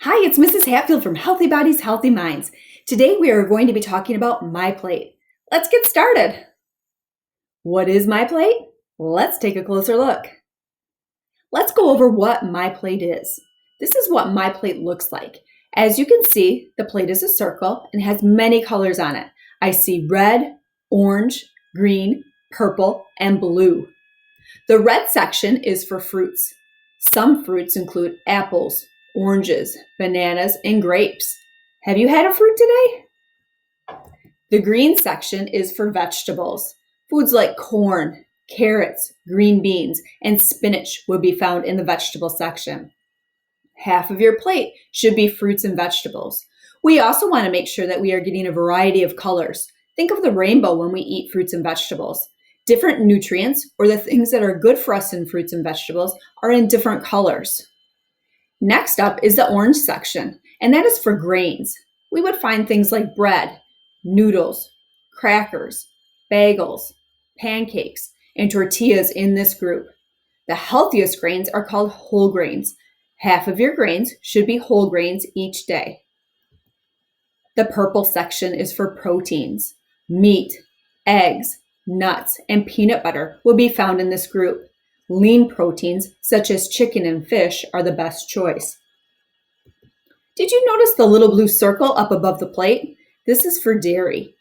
Hi, it's Mrs. Hatfield from Healthy Bodies, Healthy Minds. Today we are going to be talking about MyPlate. Let's get started. What is MyPlate? Let's take a closer look. Let's go over what MyPlate is. This is what MyPlate looks like. As you can see, the plate is a circle and has many colors on it. I see red, orange, green, purple, and blue. The red section is for fruits. Some fruits include apples, oranges, bananas, and grapes. Have you had a fruit today? The green section is for vegetables. Foods like corn, carrots, green beans, and spinach would be found in the vegetable section. Half of your plate should be fruits and vegetables. We also want to make sure that we are getting a variety of colors. Think of the rainbow when we eat fruits and vegetables. Different nutrients, or the things that are good for us in fruits and vegetables, are in different colors. Next up is the orange section, and that is for grains. We would find things like bread, noodles, crackers, bagels, pancakes, and tortillas in this group. The healthiest grains are called whole grains. Half of your grains should be whole grains each day. The purple section is for proteins. Meat, eggs, nuts, and peanut butter will be found in this group. Lean proteins, such as chicken and fish, are the best choice. Did you notice the little blue circle up above the plate? This is for dairy.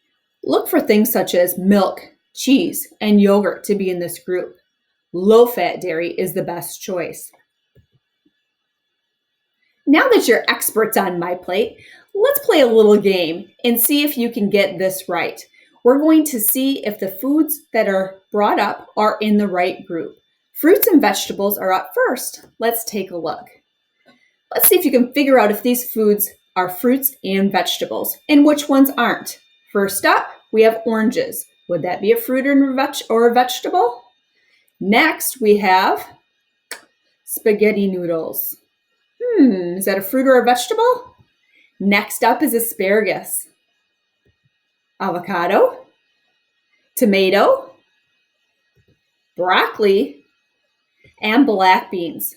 Look for things such as milk, cheese, and yogurt to be in this group. Low-fat dairy is the best choice. Now that you're experts on MyPlate, let's play a little game and see if you can get this right. We're going to see if the foods that are brought up are in the right group. Fruits and vegetables are up first. Let's take a look. Let's see if you can figure out if these foods are fruits and vegetables and which ones aren't. First up, we have oranges. Would that be a fruit or a vegetable? Next, we have spaghetti noodles. Is that a fruit or a vegetable? Next up is asparagus, avocado, tomato, broccoli, and black beans.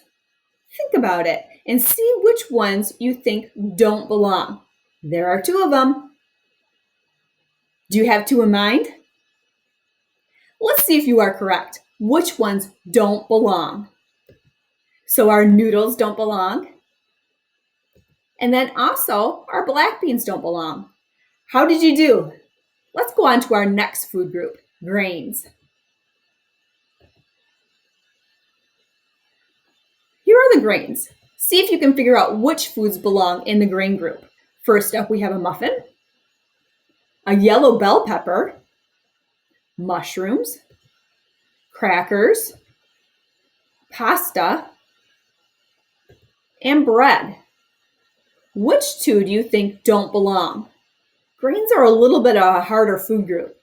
Think about it and see which ones you think don't belong. There are 2 of them. Do you have 2 in mind? Let's see if you are correct. Which ones don't belong? So our noodles don't belong. And then also our black beans don't belong. How did you do? Let's go on to our next food group, grains. Here are the grains. See if you can figure out which foods belong in the grain group. First up, we have a muffin, a yellow bell pepper, mushrooms, crackers, pasta, and bread. Which 2 do you think don't belong? Grains are a little bit of a harder food group.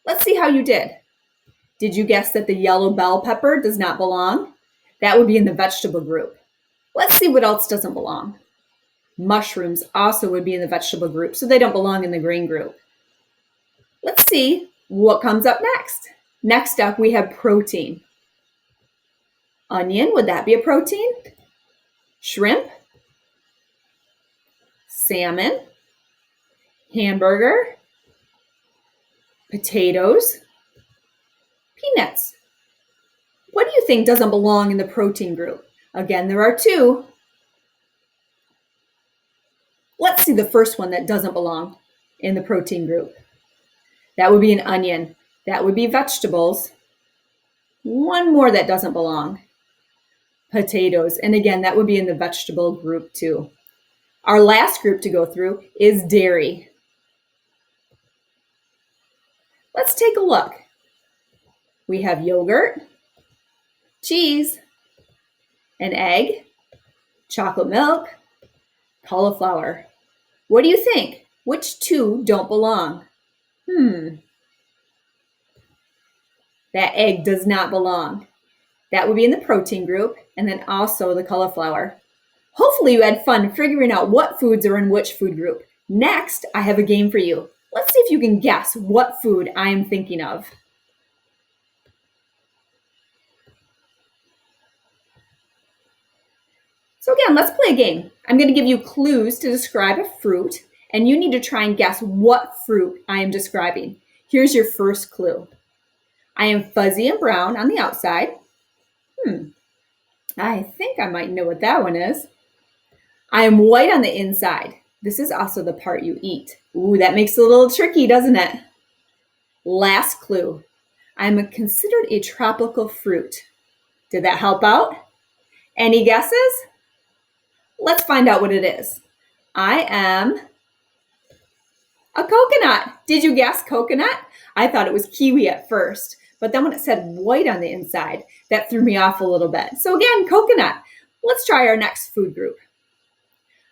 Let's see how you did. Did you guess that the yellow bell pepper does not belong? That would be in the vegetable group. Let's see what else doesn't belong. Mushrooms also would be in the vegetable group, so they don't belong in the grain group. Let's see what comes up next. Next up, we have protein. Onion, would that be a protein? Shrimp, salmon, hamburger, potatoes, peanuts. What do you think doesn't belong in the protein group? Again, there are 2. Let's see the first one that doesn't belong in the protein group. That would be an onion. That would be vegetables. One more that doesn't belong. Potatoes. And again, that would be in the vegetable group too. Our last group to go through is dairy. Let's take a look. We have yogurt, cheese, an egg, chocolate milk, cauliflower. What do you think? Which 2 don't belong? That egg does not belong. That would be in the protein group, and then also the cauliflower. Hopefully you had fun figuring out what foods are in which food group. Next, I have a game for you. Let's see if you can guess what food I am thinking of. So again, let's play a game. I'm going to give you clues to describe a fruit, and you need to try and guess what fruit I am describing. Here's your first clue. I am fuzzy and brown on the outside. I think I might know what that one is. I am white on the inside. This is also the part you eat. Ooh, that makes it a little tricky, doesn't it? Last clue. I'm considered a tropical fruit. Did that help out? Any guesses? Let's find out what it is. I am a coconut. Did you guess coconut? I thought it was kiwi at first, but then when it said white on the inside, that threw me off a little bit. So again, coconut. Let's try our next food group.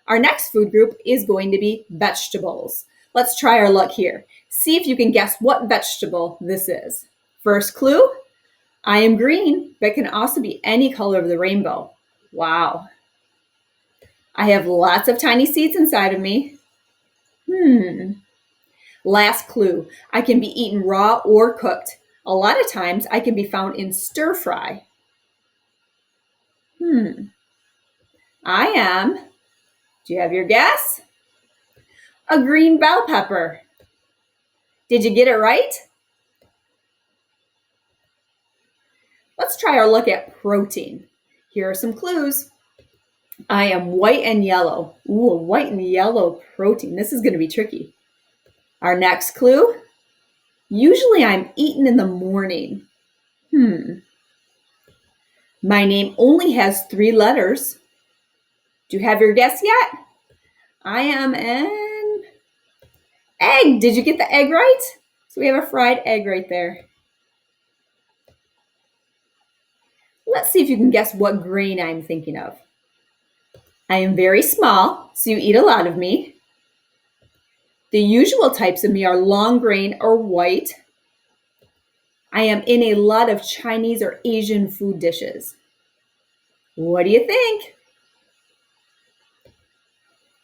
Our next food group is going to be vegetables. Let's try our luck here. See if you can guess what vegetable this is. First clue, I am green, but can also be any color of the rainbow. Wow. I have lots of tiny seeds inside of me. Last clue, I can be eaten raw or cooked. A lot of times I can be found in stir fry. I am, do you have your guess? A green bell pepper. Did you get it right? Let's try our look at protein. Here are some clues. I am white and yellow. Ooh, a white and yellow protein. This is going to be tricky. Our next clue. Usually I'm eaten in the morning. My name only has 3 letters. Do you have your guess yet? I am an egg. Did you get the egg right? So we have a fried egg right there. Let's see if you can guess what grain I'm thinking of. I am very small, so you eat a lot of me. The usual types of me are long grain or white. I am in a lot of Chinese or Asian food dishes. What do you think?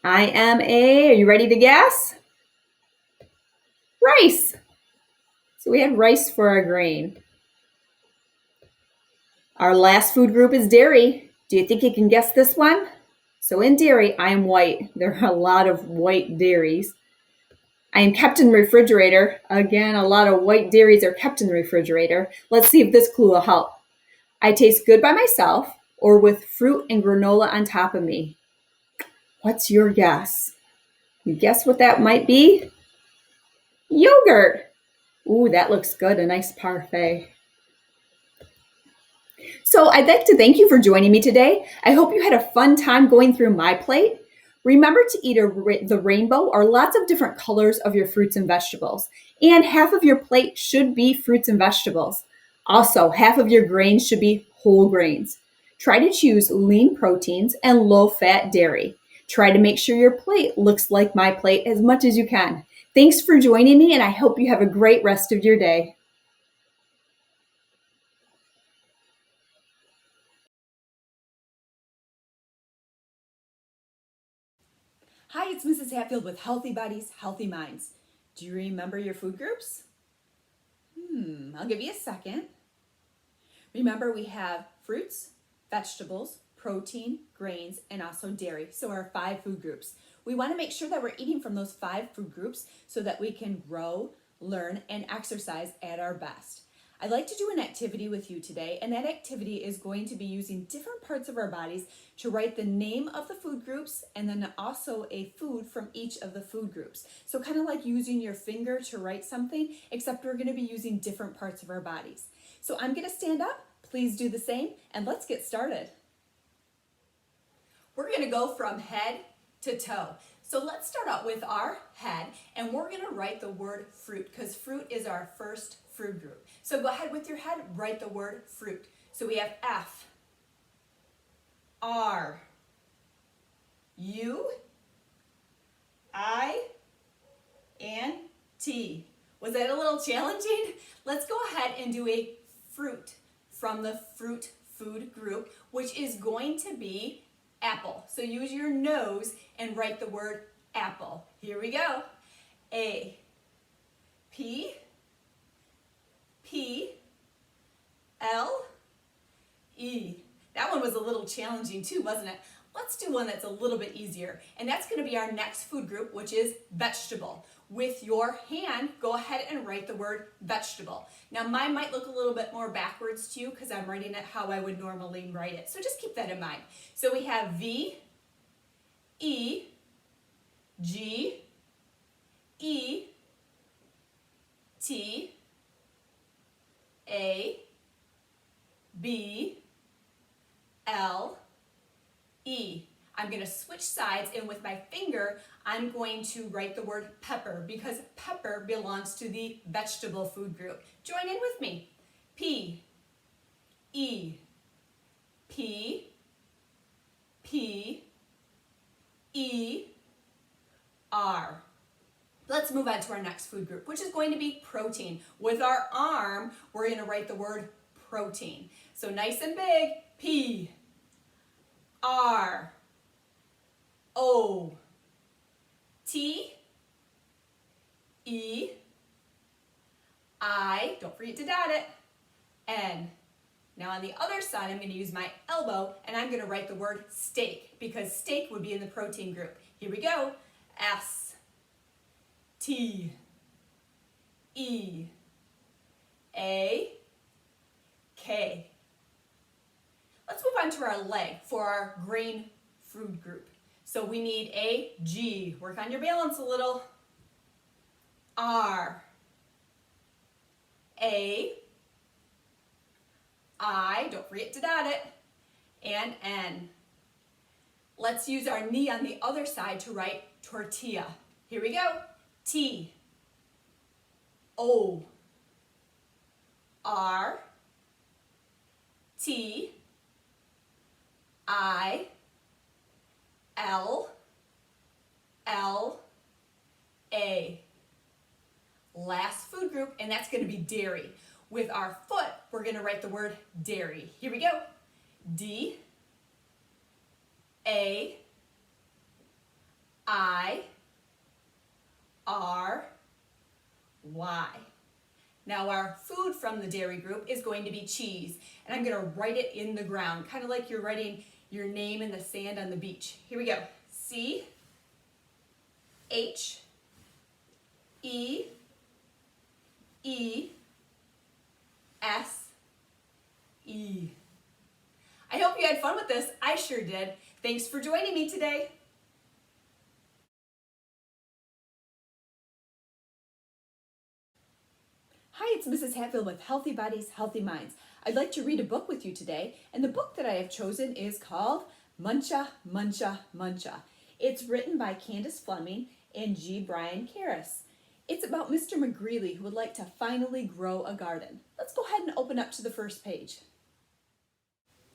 Are you ready to guess? Rice. So we had rice for our grain. Our last food group is dairy. Do you think you can guess this one? So in dairy, I am white. There are a lot of white dairies. I am kept in the refrigerator. Again, a lot of white dairies are kept in the refrigerator. Let's see if this clue will help. I taste good by myself or with fruit and granola on top of me. What's your guess? You guess what that might be? Yogurt. Ooh, that looks good, a nice parfait. So I'd like to thank you for joining me today. I hope you had a fun time going through MyPlate. Remember to eat the rainbow or lots of different colors of your fruits and vegetables. And half of your plate should be fruits and vegetables. Also, half of your grains should be whole grains. Try to choose lean proteins and low-fat dairy. Try to make sure your plate looks like MyPlate as much as you can. Thanks for joining me, and I hope you have a great rest of your day. Hi, it's Mrs. Hatfield with Healthy Bodies, Healthy Minds. Do you remember your food groups? I'll give you a second. Remember, we have fruits, vegetables, protein, grains, and also dairy. So our 5 food groups. We want to make sure that we're eating from those 5 food groups so that we can grow, learn, and exercise at our best. I'd like to do an activity with you today, and that activity is going to be using different parts of our bodies to write the name of the food groups and then also a food from each of the food groups. So kind of like using your finger to write something, except we're going to be using different parts of our bodies. So I'm going to stand up, please do the same, and let's get started. We're going to go from head to toe. So let's start out with our head, and we're going to write the word fruit because fruit is our first food group. So go ahead with your head, write the word fruit. So we have F, R, U, I, and T. Was that a little challenging? Let's go ahead and do a fruit from the fruit food group, which is going to be apple. So use your nose and write the word apple. Here we go. A, P, P, L, E. That one was a little challenging too, wasn't it? Let's do one that's a little bit easier, and that's going to be our next food group, which is vegetable. With your hand, go ahead and write the word vegetable. Now mine might look a little bit more backwards to you because I'm writing it how I would normally write it, so just keep that in mind. So we have V, E, G, E, T, A, B, L, E. I'm going to switch sides, and with my finger, I'm going to write the word pepper because pepper belongs to the vegetable food group. Join in with me. P, E, P, P, E, R. Let's move on to our next food group, which is going to be protein. With our arm, we're going to write the word protein. So nice and big, P, R, O, T, E, I, don't forget to dot it, N. Now on the other side, I'm going to use my elbow and I'm going to write the word steak because steak would be in the protein group. Here we go. S, T, E, A, K. Let's move on to our leg for our grain food group. So we need a G. Work on your balance a little. R, A, I, don't forget to dot it, and N. Let's use our knee on the other side to write tortilla. Here we go. T, O, R, T, I, L, L, A. Last food group, and that's going to be dairy. With our foot, we're going to write the word dairy. Here we go. D, A, I, R, Y. Now our food from the dairy group is going to be cheese, and I'm going to write it in the ground, kind of like you're writing your name in the sand on the beach. Here we go. C, H, E, E, S, E. I hope you had fun with this. I sure did. Thanks for joining me today. Hi, it's Mrs. Hatfield with Healthy Bodies, Healthy Minds. I'd like to read a book with you today, and the book that I have chosen is called Muncha, Muncha, Muncha. It's written by Candace Fleming and G. Brian Karras. It's about Mr. McGreely who would like to finally grow a garden. Let's go ahead and open up to the first page.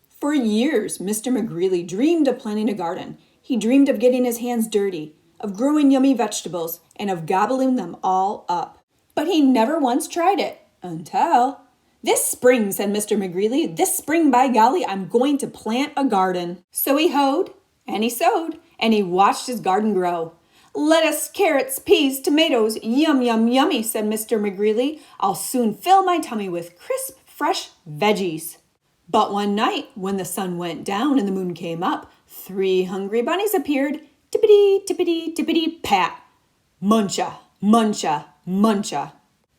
For years, Mr. McGreely dreamed of planting a garden. He dreamed of getting his hands dirty, of growing yummy vegetables, and of gobbling them all up. But he never once tried it until this spring, said Mr. McGreely. This spring, by golly, I'm going to plant a garden. So he hoed, and he sowed, and he watched his garden grow. Lettuce, carrots, peas, tomatoes, yum, yum, yummy, said Mr. McGreely. I'll soon fill my tummy with crisp, fresh veggies. But one night, when the sun went down and the moon came up, 3 hungry bunnies appeared. Tippity, tippity, tippity, pat. Muncha, muncha, muncha.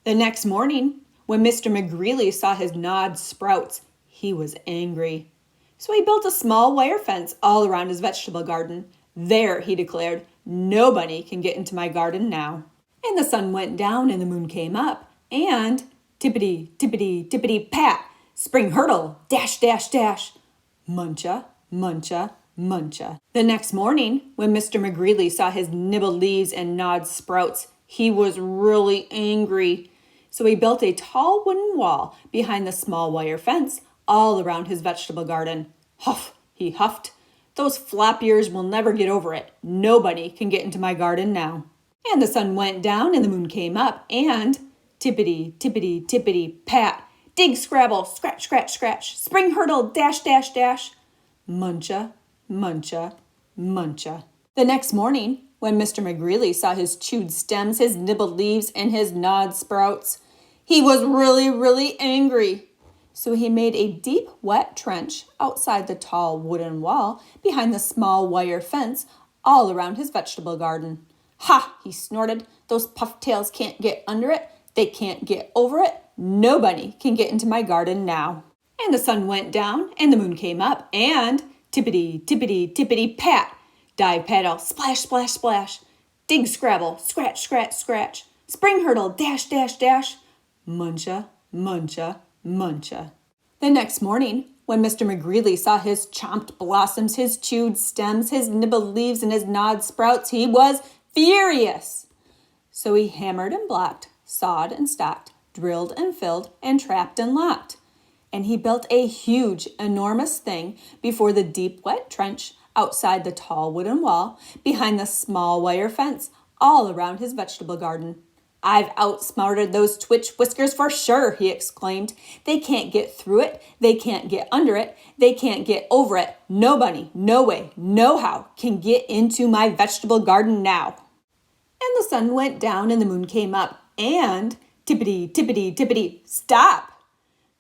The next morning, when Mr. McGreely saw his gnawed sprouts, he was angry. So he built a small wire fence all around his vegetable garden. There, he declared, nobody can get into my garden now. And the sun went down and the moon came up, and tippity, tippity, tippity, pat, spring hurdle, dash, dash, dash, muncha, muncha, muncha. The next morning, when Mr. McGreely saw his nibbled leaves and gnawed sprouts, he was really angry. So he built a tall wooden wall behind the small wire fence all around his vegetable garden. Huff, he huffed. Those flop ears will never get over it. Nobody can get into my garden now. And the sun went down and the moon came up, and tippity, tippity, tippity, pat, dig, scrabble, scratch, scratch, scratch, spring hurdle, dash, dash, dash, muncha, muncha, muncha. The next morning, when Mr. McGreely saw his chewed stems, his nibbled leaves, and his gnawed sprouts, he was really, really angry. So he made a deep, wet trench outside the tall wooden wall behind the small wire fence all around his vegetable garden. Ha, he snorted. Those pufftails can't get under it. They can't get over it. Nobody can get into my garden now. And the sun went down and the moon came up and tippity, tippity, tippity, pat. Dive paddle, splash, splash, splash. Dig scrabble, scratch, scratch, scratch. Spring hurdle, dash, dash, dash. Muncha, muncha, muncha. The next morning, when Mr. McGreely saw his chomped blossoms, his chewed stems, his nibbled leaves, and his gnawed sprouts, he was furious. So he hammered and blocked, sawed and stocked, drilled and filled, and trapped and locked. And he built a huge, enormous thing before the deep, wet trench, outside the tall wooden wall, behind the small wire fence, all around his vegetable garden. I've outsmarted those twitch whiskers for sure, he exclaimed. They can't get through it. They can't get under it. They can't get over it. Nobody, no way, no how can get into my vegetable garden now. And the sun went down and the moon came up and tippity, tippity, tippity, stop!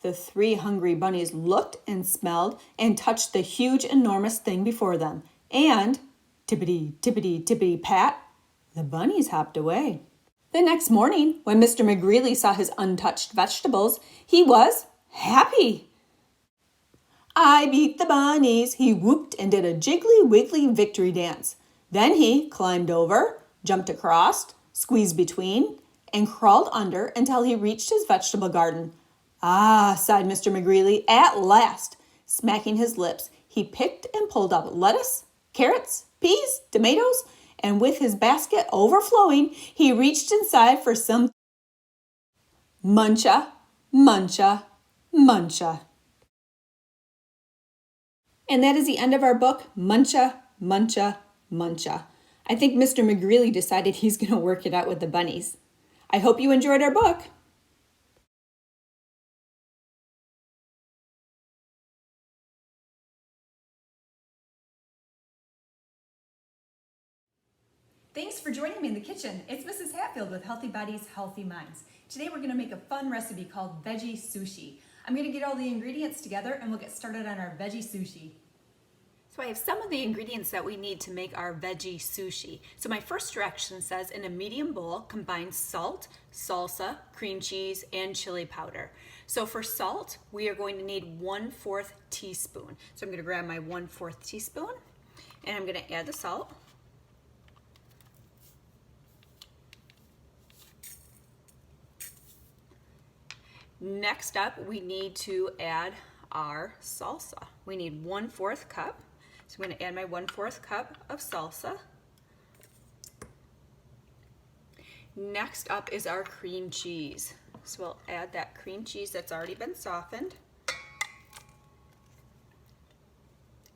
The 3 hungry bunnies looked and smelled and touched the huge, enormous thing before them. And tippity, tippity, tippity, pat, the bunnies hopped away. The next morning, when Mr. McGreely saw his untouched vegetables, he was happy. I beat the bunnies, he whooped and did a jiggly wiggly victory dance. Then he climbed over, jumped across, squeezed between, and crawled under until he reached his vegetable garden. Ah, sighed Mr. McGreely, at last. Smacking his lips, he picked and pulled up lettuce, carrots, peas, tomatoes, and with his basket overflowing, he reached inside for some muncha, muncha, muncha. And that is the end of our book, Muncha, Muncha, Muncha. I think Mr. McGreely decided he's going to work it out with the bunnies. I hope you enjoyed our book. Thanks for joining me in the kitchen. It's Mrs. Hatfield with Healthy Bodies, Healthy Minds. Today we're going to make a fun recipe called veggie sushi. I'm going to get all the ingredients together and we'll get started on our veggie sushi. So I have some of the ingredients that we need to make our veggie sushi. So my first direction says in a medium bowl, combine salt, salsa, cream cheese, and chili powder. So for salt, we are going to need 1/4 teaspoon. So I'm going to grab my 1/4 teaspoon and I'm going to add the salt. Next up, we need to add our salsa. We need 1/4 cup. So I'm going to add my 1/4 cup of salsa. Next up is our cream cheese. So we'll add that cream cheese that's already been softened.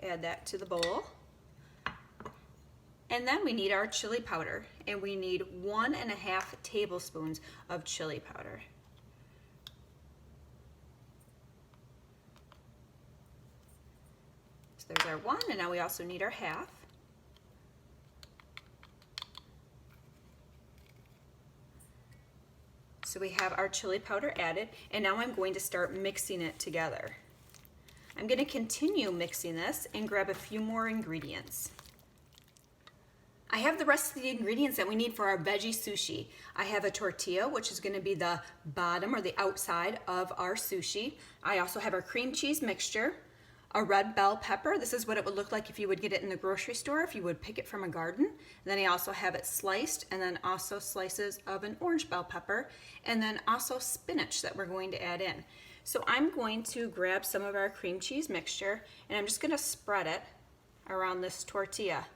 Add that to the bowl. And then we need our chili powder, and we need 1.5 tablespoons of chili powder. So there's our 1, and now we also need our 1/2. So we have our chili powder added, and now I'm going to start mixing it together. I'm going to continue mixing this and grab a few more ingredients. I have the rest of the ingredients that we need for our veggie sushi. I have a tortilla, which is going to be the bottom or the outside of our sushi. I also have our cream cheese mixture, a red bell pepper. This is what it would look like if you would get it in the grocery store, if you would pick it from a garden. And then I also have it sliced, and then also slices of an orange bell pepper, and then also spinach that we're going to add in. So I'm going to grab some of our cream cheese mixture, and I'm just going to spread it around this tortilla.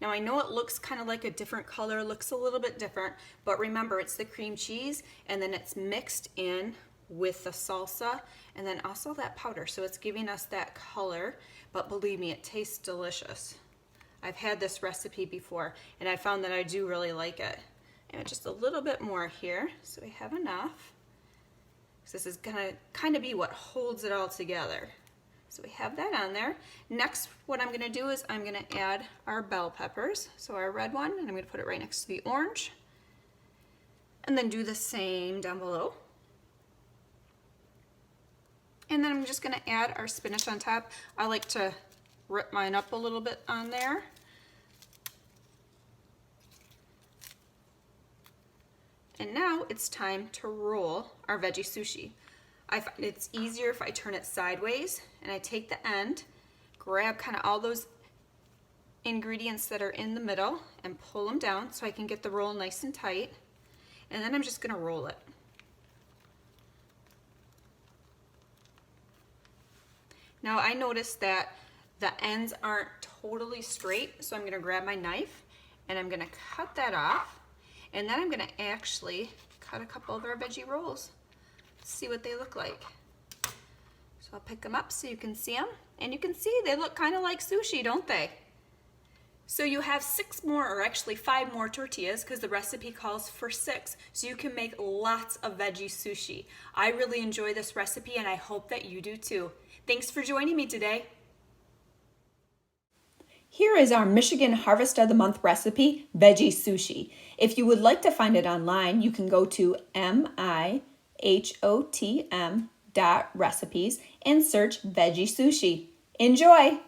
Now I know it looks kind of like a different color, looks a little bit different, but remember it's the cream cheese and then it's mixed in with the salsa and then also that powder. So it's giving us that color, but believe me, it tastes delicious. I've had this recipe before and I found that I do really like it. And just a little bit more here, so we have enough. So this is gonna kind of be what holds it all together. So we have that on there. Next, what I'm gonna do is I'm gonna add our bell peppers. So our red one, and I'm gonna put it right next to the orange. And then do the same down below. And then I'm just gonna add our spinach on top. I like to rip mine up a little bit on there. And now it's time to roll our veggie sushi. I find it's easier if I turn it sideways and I take the end, grab kind of all those ingredients that are in the middle and pull them down so I can get the roll nice and tight. And then I'm just gonna roll it. Now I noticed that the ends aren't totally straight, so I'm gonna grab my knife and I'm gonna cut that off. And then I'm gonna actually cut a couple of our veggie rolls. See what they look like. So I'll pick them up so you can see them. And you can see they look kind of like sushi, don't they? So you have 6 more, or actually 5 more tortillas, because the recipe calls for 6. So you can make lots of veggie sushi. I really enjoy this recipe and I hope that you do too. Thanks for joining me today. Here is our Michigan Harvest of the Month recipe, veggie sushi. If you would like to find it online, you can go to MyHotm.recipes and search veggie sushi. Enjoy!